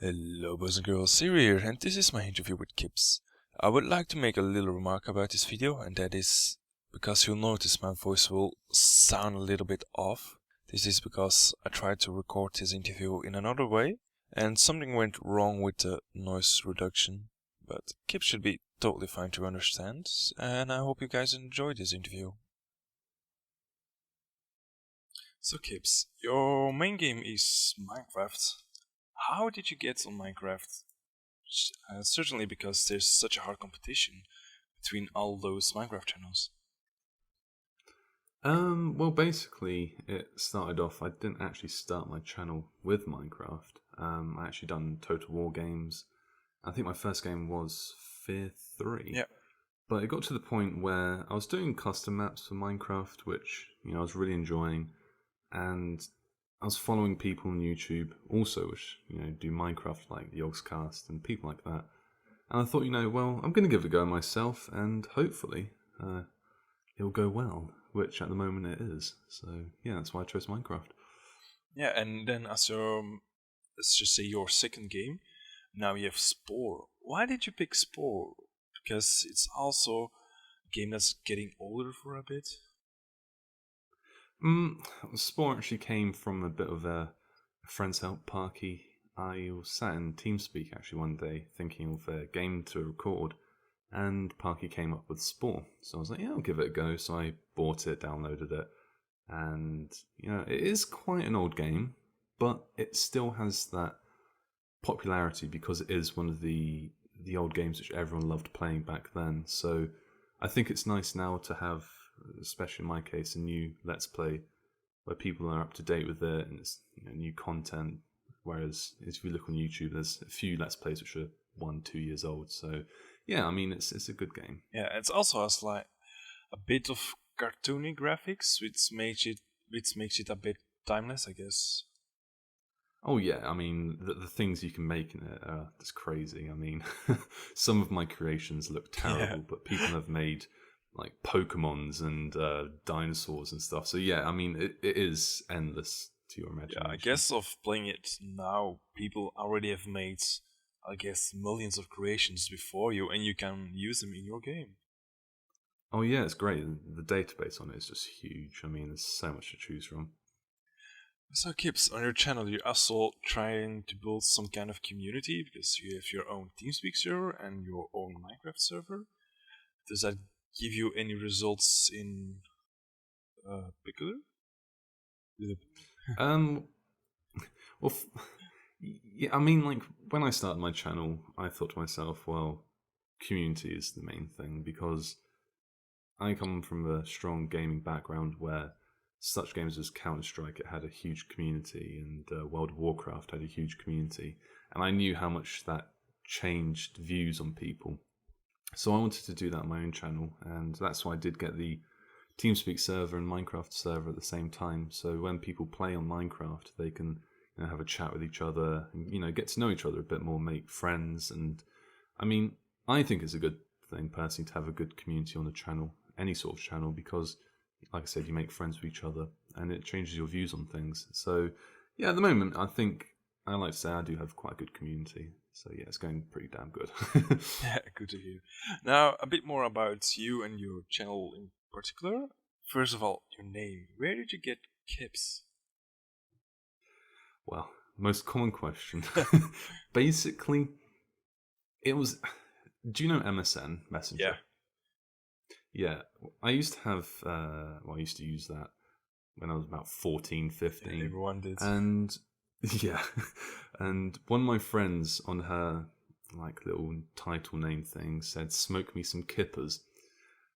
Hello boys and girls, Siri here, and this is my interview with Kipps. I would like to make a little remark about this video, and that is because you'll notice my voice will sound a little bit off. This is because I tried to record this interview in another way, and something went wrong with the noise reduction. But Kipps should be totally fine to understand, and I hope you guys enjoy this interview. So Kipps, your main game is Minecraft. How did you get on Minecraft? Certainly because there's such a hard competition between all those Minecraft channels. Well, basically, it started off. I didn't actually start my channel with Minecraft. I actually done Total War games. I think my first game was Fear 3. Yeah. But it got to the point where I was doing custom maps for Minecraft, which I was really enjoying, and I was following people on YouTube also, which do Minecraft, like the Yogscast and people like that. And I thought, well, I'm going to give it a go myself, and hopefully it'll go well, which at the moment it is. So yeah, that's why I chose Minecraft. Yeah, and then as your, let's just say your second game, now you have Spore. Why did you pick Spore? Because it's also a game that's getting older for a bit. Spore actually came from a bit of a friend's help party. I was sat in TeamSpeak actually one day thinking of a game to record, and Parky came up with Spore. So I was like, yeah, I'll give it a go. So I bought it, downloaded it, and it is quite an old game, but it still has that popularity because it is one of the old games which everyone loved playing back then. So I think it's nice now to have, especially in my case, a new Let's Play where people are up to date with it and it's new content. Whereas if you look on YouTube, there's a few Let's Plays which are 1-2 years old. So yeah, I mean it's a good game. Yeah, it also has like a bit of cartoony graphics, which makes it a bit timeless, I guess. Oh yeah, I mean the things you can make in it are just crazy. I mean, some of my creations look terrible, but people have made like Pokemons and dinosaurs and stuff. So yeah, I mean it is endless to your imagination. Yeah, I guess of playing it now, people already have made, I guess, millions of creations before you, and you can use them in your game. Oh yeah, it's great. The database on it is just huge. I mean, there's so much to choose from. So Kipps, on your channel, you're also trying to build some kind of community because you have your own TeamSpeak server and your own Minecraft server. Does that give you any results in particular? Well, yeah, I mean, like when I started my channel, I thought to myself, well, community is the main thing because I come from a strong gaming background where such games as Counter-Strike, it had a huge community, and World of Warcraft had a huge community, and I knew how much that changed views on people. So I wanted to do that on my own channel, and that's why I did get the TeamSpeak server and Minecraft server at the same time. So when people play on Minecraft, they can have a chat with each other, and get to know each other a bit more, make friends, and I mean, I think it's a good thing personally to have a good community on a channel, any sort of channel, because like I said, you make friends with each other and it changes your views on things. So yeah, at the moment, I think I like to say I do have quite a good community. So yeah, it's going pretty damn good. Yeah, good to hear. Now, a bit more about you and your channel in particular. First of all, your name. Where did you get Kipps? Well, most common question. Basically, it was... Do you know MSN Messenger? Yeah. Yeah, I used to have, I used to use that when I was about 14, 15. Yeah, everyone did. And, yeah, and one of my friends on her, like, little title name thing said, "Smoke me some kippers."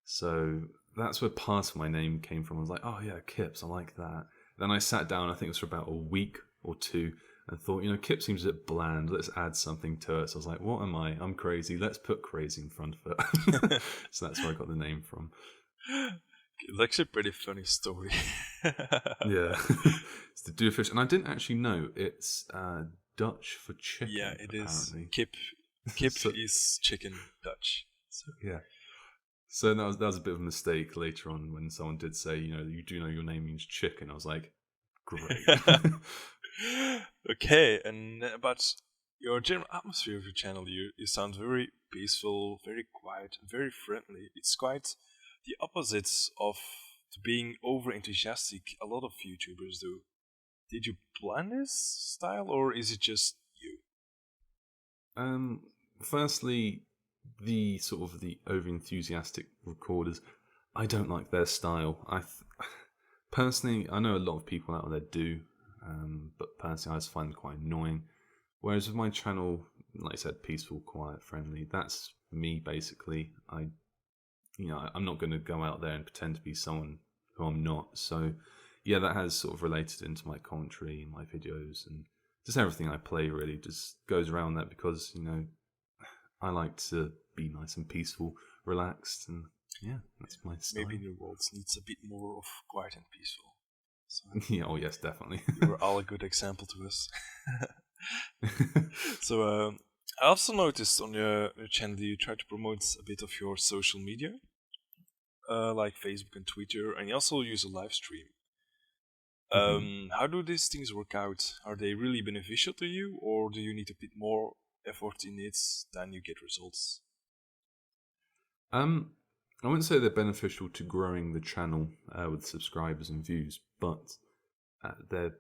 So that's where part of my name came from. I was like, oh yeah, Kipps, I like that. Then I sat down, I think it was for about a week or two, and thought, Kip seems a bit bland, let's add something to it. So I was like, what am I? I'm crazy, let's put crazy in front of it. So that's where I got the name from. It's actually a pretty funny story. Yeah. It's the Doofus, and I didn't actually know it's Dutch for chicken. Yeah, it apparently. is. Kip is chicken Dutch. So. Yeah. So that was a bit of a mistake later on when someone did say, you do know your name means chicken. I was like, great. Okay, but your general atmosphere of your channel, you sound very peaceful, very quiet, and very friendly. It's quite the opposites of to being over enthusiastic a lot of YouTubers do. Did you plan this style, or is it just you? Firstly, the sort of the over enthusiastic recorders, I don't like their style. Personally, I know a lot of people out there do, but personally, I just find them quite annoying. Whereas with my channel, like I said, peaceful, quiet, friendly, that's me basically. I'm not going to go out there and pretend to be someone who I'm not. So, yeah, that has sort of related into my commentary, my videos, and just everything I play really just goes around that because, I like to be nice and peaceful, relaxed, and yeah, that's my style. Maybe the world needs a bit more of quiet and peaceful. So Yeah, oh yes, definitely. you were all a good example to us. So I also noticed on your channel you try to promote a bit of your social media, like Facebook and Twitter, and you also use a live stream. How do these things work out? Are they really beneficial to you, or do you need a bit more effort in it than you get results? I wouldn't say they're beneficial to growing the channel with subscribers and views, but they're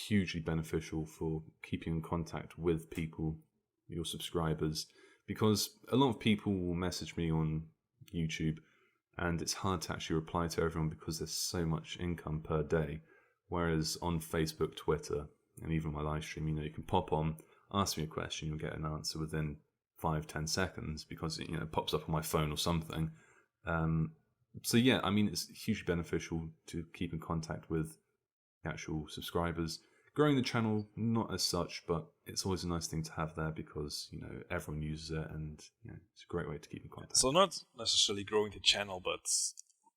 hugely beneficial for keeping in contact with people, your subscribers, because a lot of people will message me on YouTube and it's hard to actually reply to everyone because there's so much income per day. Whereas on Facebook, Twitter, and even my live stream, you can pop on, ask me a question, you'll get an answer within 5-10 seconds because it pops up on my phone or something. So yeah, I mean, it's hugely beneficial to keep in contact with actual subscribers. Growing the channel, not as such, but it's always a nice thing to have there because everyone uses it, and it's a great way to keep in contact. So not necessarily growing the channel, but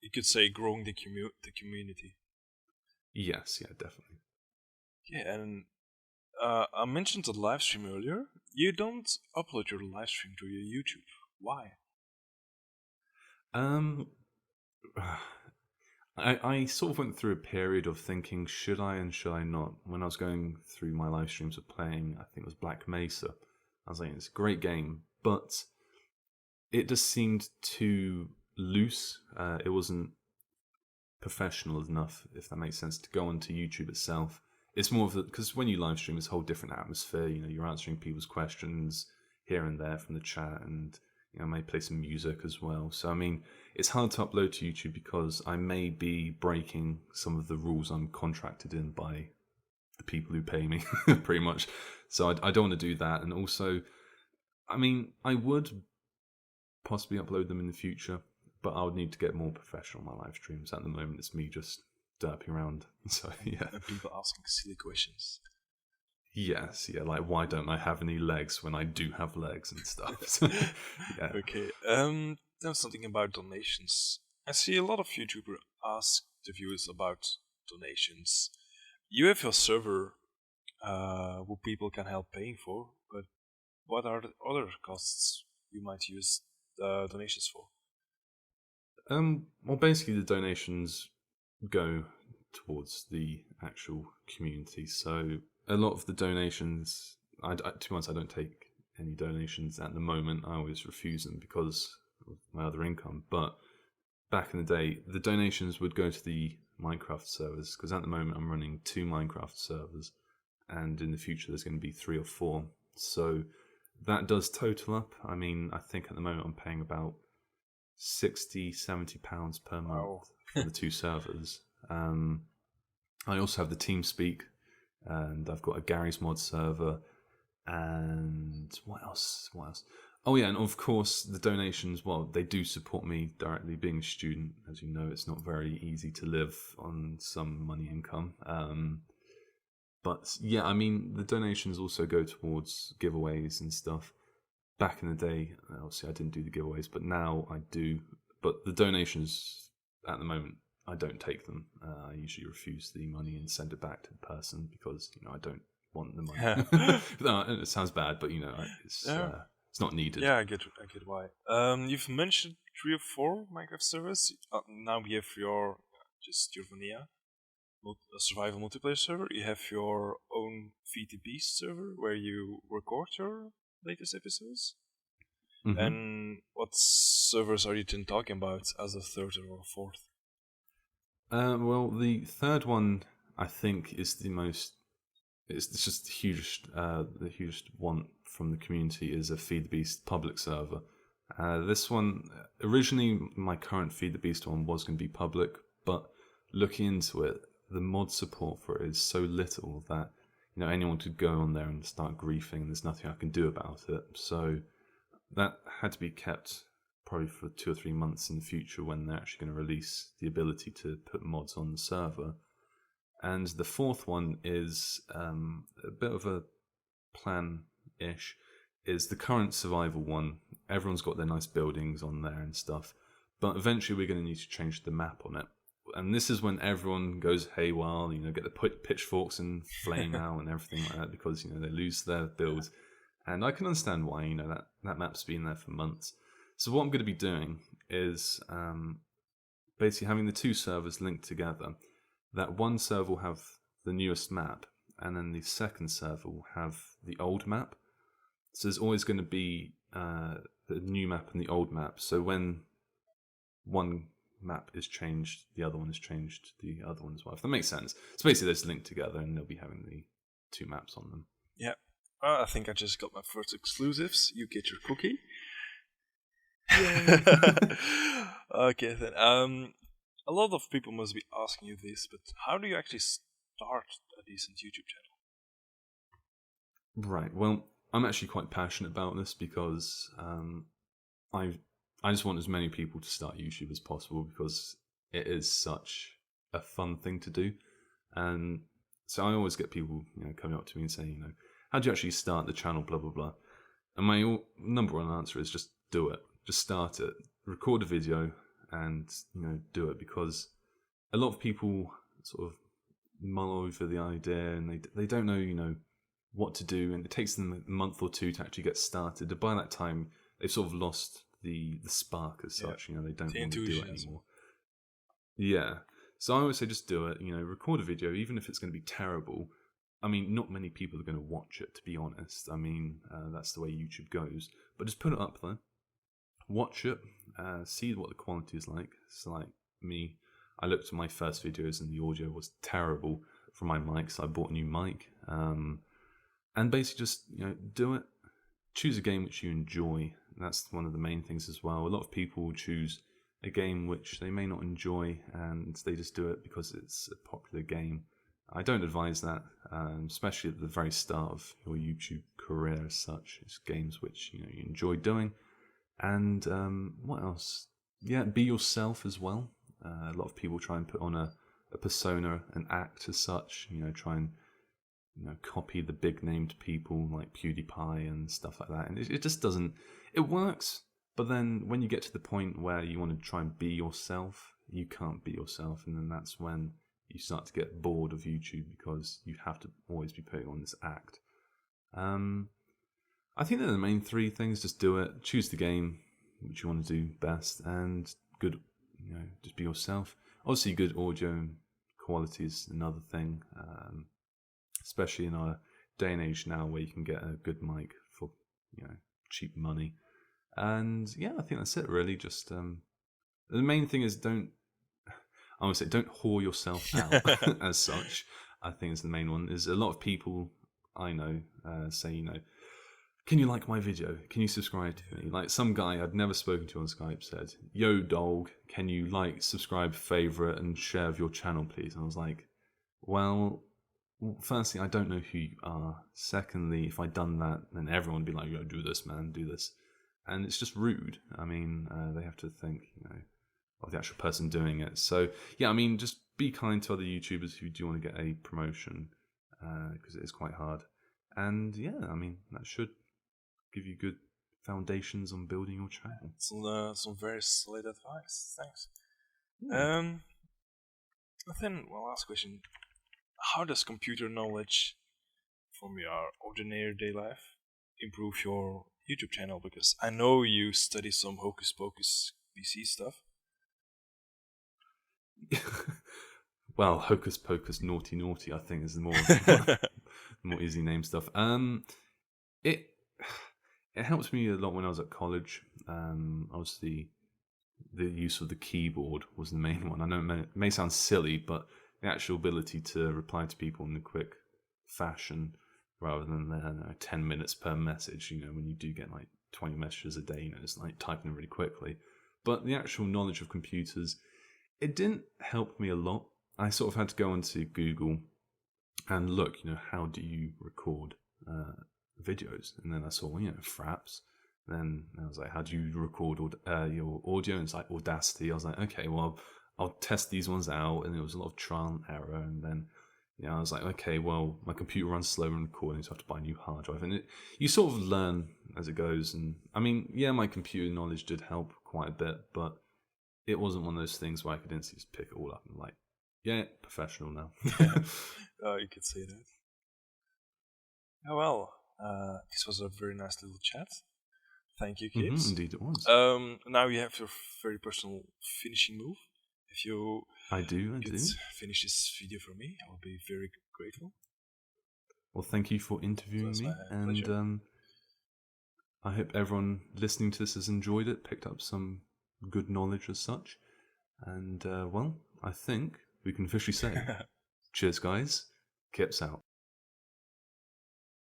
you could say growing the community. Yes, yeah, definitely. Yeah, and I mentioned the live stream earlier. You don't upload your live stream to your YouTube. Why? I sort of went through a period of thinking, should I and should I not? When I was going through my live streams of playing, I think it was Black Mesa, I was like, it's a great game, but it just seemed too loose. It wasn't professional enough, if that makes sense, to go onto YouTube itself. It's more of because when you live stream, it's a whole different atmosphere. You're answering people's questions here and there from the chat, and I may play some music as well. So I mean, it's hard to upload to YouTube because I may be breaking some of the rules I'm contracted in by the people who pay me, pretty much. So I don't want to do that. And also, I mean, I would possibly upload them in the future, but I would need to get more professional on my live streams. At the moment, it's me just derping around. So yeah. And people asking silly questions. Yes, yeah, like why don't I have any legs when I do have legs and stuff. Yeah. Okay. Then something about donations. I see a lot of YouTubers ask the viewers about donations. You have your server, what people can help paying for, but what are the other costs you might use donations for? Well, basically, the donations go towards the actual community. So a lot of the donations, to be honest, I don't take any donations at the moment. I always refuse them because of my other income. But back in the day, the donations would go to the Minecraft servers because at the moment I'm running 2 Minecraft servers, and in the future there's going to be 3 or 4. So that does total up. I mean, I think at the moment I'm paying about £60-70 per month for the 2 servers. I also have the TeamSpeak, and I've got a Gary's Mod server, and what else? Oh yeah, and of course the donations, well, they do support me directly. Being a student, as you know, it's not very easy to live on some money income. But yeah, I mean, the donations also go towards giveaways and stuff. Back in the day, obviously I didn't do the giveaways, but now I do. But the donations, at the moment, I don't take them. I usually refuse the money and send it back to the person because I don't want the money. No, it sounds bad, but it's not needed. Yeah, I get why. You've mentioned 3 or 4 Minecraft servers. Now we have your vanilla. a survival multiplayer server. You have your own Feed the Beast server where you record your latest episodes. Mm-hmm. And what servers are you then talking about as a third or fourth? Well, the third one I think is the most. It's just the hugest want from the community is a Feed the Beast public server. This one, originally my current Feed the Beast one was going to be public, but looking into it, the mod support for it is so little that anyone could go on there and start griefing, and there's nothing I can do about it. So that had to be kept probably for 2 or 3 months in the future when they're actually going to release the ability to put mods on the server. And the fourth one is a bit of a plan-ish, is the current survival one. Everyone's got their nice buildings on there and stuff, but eventually we're going to need to change the map on it. And this is when everyone goes haywire, get the pitchforks and flame out and everything like that, because they lose their builds. And I can understand why. That map's been there for months. So what I'm going to be doing is basically having the two servers linked together. That one server will have the newest map, and then the second server will have the old map. So there's always going to be the new map and the old map. So when one map is changed, the other one is changed, the other one as well. If that makes sense. So basically they're just linked together, and they'll be having the two maps on them. Yeah. I think I just got my first exclusives. You get your cookie. Okay then. A lot of people must be asking you this, but how do you actually start a decent YouTube channel? Right. Well, I'm actually quite passionate about this because I just want as many people to start YouTube as possible because it is such a fun thing to do, and so I always get people coming up to me and saying, how do you actually start the channel, blah blah blah. And my number one answer is just do it. Just start it. Record a video and do it, because a lot of people sort of mull over the idea and they don't know what to do, and it takes them a month or two to actually get started. And by that time they've sort of lost the spark as such. They don't want to do it anymore. Yeah. So I always say just do it. Record a video, even if it's going to be terrible. I mean, not many people are going to watch it, to be honest. I mean, that's the way YouTube goes. But just put it up there. Watch it, see what the quality is like. So like me, I looked at my first videos and the audio was terrible from my mic, so I bought a new mic. And basically just, do it. Choose a game which you enjoy. That's one of the main things as well. A lot of people choose a game which they may not enjoy and they just do it because it's a popular game. I don't advise that, especially at the very start of your YouTube career as such. It's games which you enjoy doing. And what else? Yeah, be yourself as well. A lot of people try and put on a persona, an act as such. Try and copy the big named people like PewDiePie and stuff like that. And it just doesn't. It works, but then when you get to the point where you want to try and be yourself, you can't be yourself, and then that's when you start to get bored of YouTube because you have to always be putting on this act. I think they're the main three things. Just do it. Choose the game which you want to do best, and good, just be yourself. Obviously, good audio quality is another thing, especially in our day and age now where you can get a good mic for cheap money. And yeah, I think that's it really. Just the main thing is don't whore yourself out as such. I think is the main one. Is a lot of people I know say, can you like my video? Can you subscribe to me? Like some guy I'd never spoken to on Skype said, yo dog, can you like, subscribe, favorite and share of your channel please? And I was like, well, firstly, I don't know who you are. Secondly, if I'd done that, then everyone would be like, yo, do this, man, do this. And it's just rude. I mean, they have to think, of the actual person doing it. So, yeah, I mean, just be kind to other YouTubers who do want to get a promotion, because it is quite hard. And, yeah, I mean, that should give you good foundations on building your channel. Some very solid advice. Thanks. Then, last question. How does computer knowledge from your ordinary day life improve your YouTube channel? Because I know you study some hocus pocus PC stuff. well, Hocus Pocus Naughty Naughty, I think, is the more easy name stuff. It it helped me a lot when I was at college. Obviously, the use of the keyboard was the main one. I know it may sound silly, but the actual ability to reply to people in a quick fashion rather than 10 minutes per message, when you do get like 20 messages a day, it's like typing them really quickly. But the actual knowledge of computers, it didn't help me a lot. I sort of had to go onto Google and look, how do you record videos? And then I saw, Fraps. Then I was like, how do you record your audio? And it's like Audacity. I was like, okay, well, I'll test these ones out. And there was a lot of trial and error. And then, I was like, okay, well, my computer runs slow in recording, so I have to buy a new hard drive. And you sort of learn as it goes. And I mean, yeah, my computer knowledge did help quite a bit, but it wasn't one of those things where I could instantly just pick it all up and like, yeah, professional now. Oh, you could say that. Oh, well, this was a very nice little chat. Thank you, Kipps. Indeed it was. Now you have your very personal finishing move. If you I do. finish this video for me, I will be very grateful. Well, thank you for interviewing me, and I hope everyone listening to this has enjoyed it, picked up some good knowledge as such, and well, I think we can officially say, cheers, guys. Kipps out.